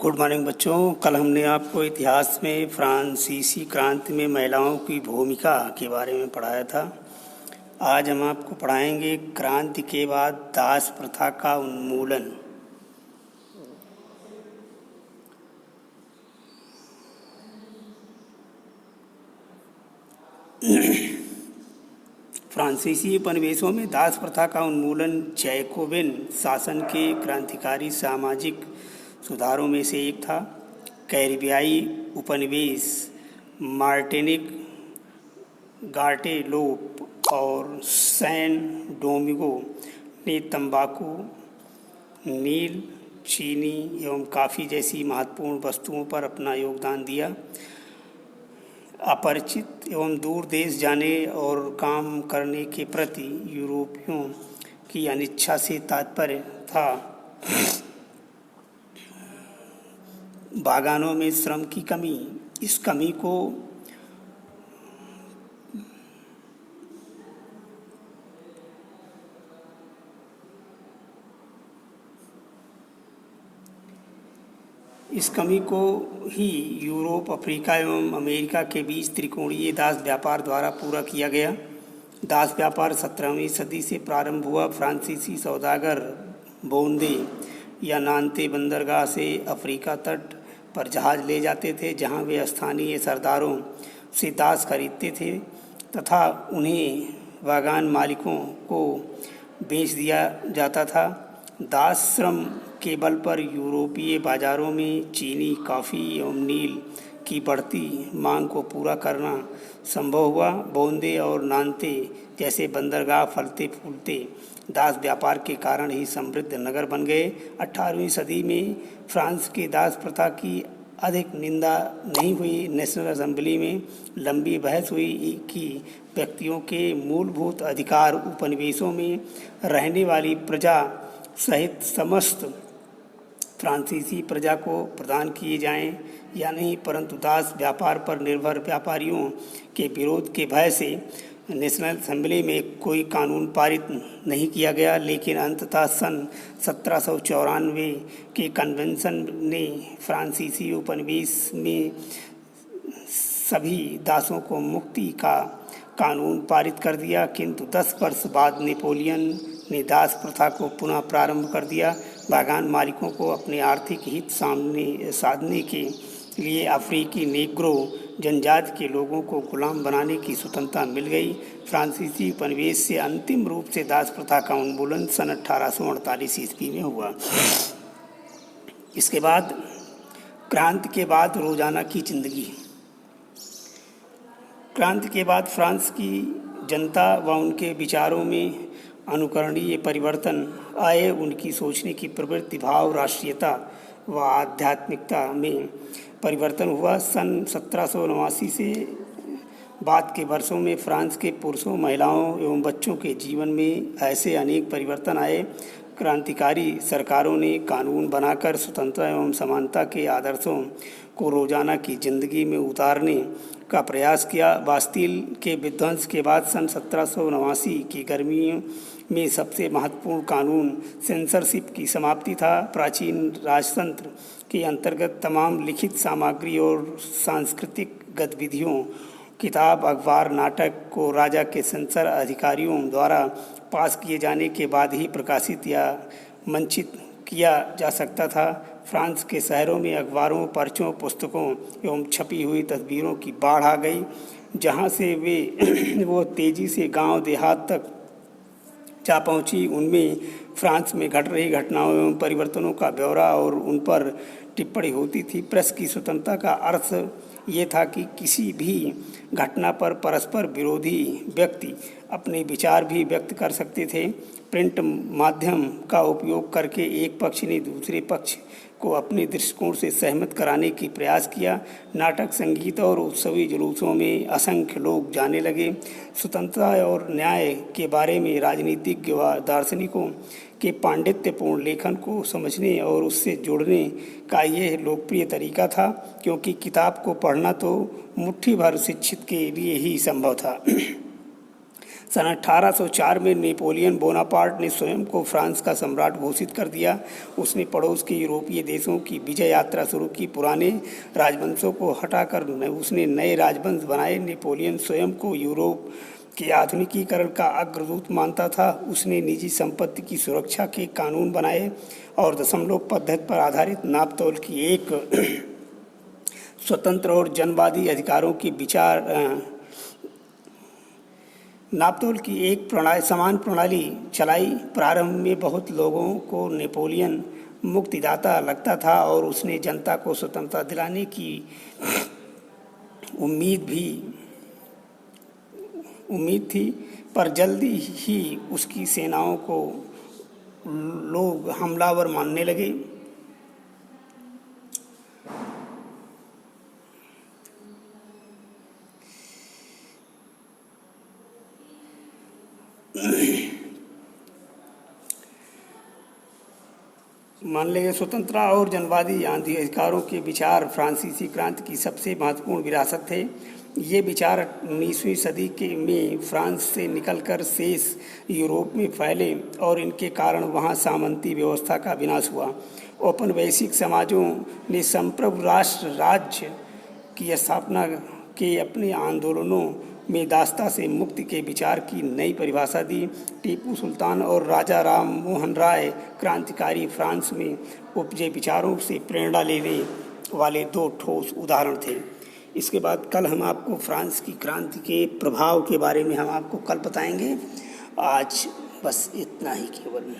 Good morning बच्चों। कल हमने आपको इतिहास में फ्रांसीसी क्रांति में महिलाओं की भूमिका के बारे में पढ़ाया था। आज हम आपको पढ़ाएंगे क्रांति के बाद दास प्रथा का उन्मूलन। फ्रांसीसी उपनिवेशों में दास प्रथा का उन्मूलन जैकोबिन शासन के क्रांतिकारी सामाजिक सुधारों में से एक था। कैरिबियाई उपनिवेश मार्टिनिक, गार्टेलोप और सैन डोमिंगो ने तंबाकू, नील, चीनी एवं कॉफ़ी जैसी महत्वपूर्ण वस्तुओं पर अपना योगदान दिया। अपरिचित एवं दूर देश जाने और काम करने के प्रति यूरोपियों की अनिच्छा से तात्पर्य था बागानों में श्रम की कमी। इस कमी को ही यूरोप, अफ्रीका एवं अमेरिका के बीच त्रिकोणीय दास व्यापार द्वारा पूरा किया गया। दास व्यापार 17वीं सदी से प्रारंभ हुआ। फ्रांसीसी सौदागर बोंदे या नान्ते बंदरगाह से अफ्रीका तट पर जहाज ले जाते थे, जहां वे स्थानीय सरदारों से दास खरीदते थे तथा उन्हें बागान मालिकों को बेच दिया जाता था। दास श्रम के बल पर यूरोपीय बाजारों में चीनी, कॉफ़ी एवं नील की बढ़ती मांग को पूरा करना संभव हुआ। बोंदे और नान्ते जैसे बंदरगाह फलते फूलते दास व्यापार के कारण ही समृद्ध नगर बन गए। 18वीं सदी में फ्रांस के दास प्रथा की अधिक निंदा नहीं हुई। नेशनल असेंबली में लंबी बहस हुई कि व्यक्तियों के मूलभूत अधिकार उपनिवेशों में रहने वाली प्रजा सहित समस्त फ्रांसीसी प्रजा को प्रदान किए जाएं या नहीं, परंतु दास व्यापार पर निर्भर व्यापारियों के विरोध के भय से नेशनल असेंबली में कोई कानून पारित नहीं किया गया। लेकिन अंततः सन 1794 के कन्वेंशन ने फ्रांसीसी उपनिवेश में सभी दासों को मुक्ति का कानून पारित कर दिया। किंतु 10 वर्ष बाद नेपोलियन ने दास प्रथा को पुनः प्रारंभ कर दिया। बागान मालिकों को अपने आर्थिक हित साधने के लिए अफ्रीकी नेग्रो जनजाति के लोगों को गुलाम बनाने की स्वतंत्रता मिल गई। फ्रांसीसी उपनिवेश से अंतिम रूप से दास प्रथा का उन्मूलन सन 1848 ईस्वी में हुआ। इसके बाद क्रांति के बाद रोजाना की जिंदगी। क्रांति के बाद फ्रांस की जनता व उनके विचारों में अनुकरणीय परिवर्तन आए। उनकी सोचने की प्रवृत्ति, भाव, राष्ट्रीयता व आध्यात्मिकता में परिवर्तन हुआ। सन 1789 से बाद के वर्षों में फ्रांस के पुरुषों, महिलाओं एवं बच्चों के जीवन में ऐसे अनेक परिवर्तन आए। क्रांतिकारी सरकारों ने कानून बनाकर स्वतंत्रता एवं समानता के आदर्शों को रोजाना की जिंदगी में उतारने का प्रयास किया। बास्टील के विध्वंस के बाद सन 1789 की गर्मियों में सबसे महत्वपूर्ण कानून सेंसरशिप की समाप्ति था। प्राचीन राजतंत्र के अंतर्गत तमाम लिखित सामग्री और सांस्कृतिक गतिविधियों, किताब, अखबार, नाटक को राजा के सेंसर अधिकारियों द्वारा पास किए जाने के बाद ही प्रकाशित या मंचित किया जा सकता था। फ्रांस के शहरों में अखबारों, पर्चों, पुस्तकों एवं छपी हुई तस्वीरों की बाढ़ आ गई, जहां से वो तेजी से गांव देहात तक जा पहुंची। उनमें फ्रांस में घट रही घटनाओं एवं परिवर्तनों का ब्यौरा और उन पर टिप्पणी होती थी। प्रेस की स्वतंत्रता का अर्थ ये था कि किसी भी घटना पर परस्पर विरोधी व्यक्ति अपने विचार भी व्यक्त कर सकते थे। प्रिंट माध्यम का उपयोग करके एक पक्ष ने दूसरे पक्ष को अपने दृष्टिकोण से सहमत कराने की प्रयास किया। नाटक, संगीत और उत्सवी जुलूसों में असंख्य लोग जाने लगे। स्वतंत्रता और न्याय के बारे में राजनीतिज्ञ व दार्शनिकों के पांडित्यपूर्ण लेखन को समझने और उससे जुड़ने का यह लोकप्रिय तरीका था, क्योंकि किताब को पढ़ना तो मुट्ठी भर शिक्षित के लिए ही संभव था। सन 1804 में नेपोलियन बोनापार्ट ने स्वयं को फ्रांस का सम्राट घोषित कर दिया। उसने पड़ोस के यूरोपीय देशों की विजय यात्रा शुरू की। पुराने राजवंशों को हटाकर उसने नए राजवंश बनाए। नेपोलियन स्वयं को यूरोप के आधुनिकीकरण का अग्रदूत मानता था। उसने निजी संपत्ति की सुरक्षा के कानून बनाए और दशमलव पद्धति पर आधारित नापतोल की एक स्वतंत्र और जनवादी अधिकारों की विचार नापतोल की एक समान प्रणाली चलाई। प्रारंभ में बहुत लोगों को नेपोलियन मुक्तिदाता लगता था और उसने जनता को स्वतंत्रता दिलाने की उम्मीद थी, पर जल्दी ही उसकी सेनाओं को लोग हमलावर मानने लगे। स्वतंत्रता और जनवादी अधिकारों के विचार फ्रांसीसी क्रांति की सबसे महत्वपूर्ण विरासत थे। ये विचार 19वीं सदी में फ्रांस से निकलकर शेष यूरोप में फैले और इनके कारण वहाँ सामंती व्यवस्था का विनाश हुआ। औपनिवेशिक समाजों ने संप्रभु राष्ट्र राज्य की स्थापना के अपने आंदोलनों में दासता से मुक्ति के विचार की नई परिभाषा दी। टीपू सुल्तान और राजा राम मोहन राय क्रांतिकारी फ्रांस में उपजे विचारों से प्रेरणा लेने वाले दो ठोस उदाहरण थे। इसके बाद कल हम आपको फ्रांस की क्रांति के प्रभाव के बारे में हम आपको कल बताएंगे। आज बस इतना ही केवल।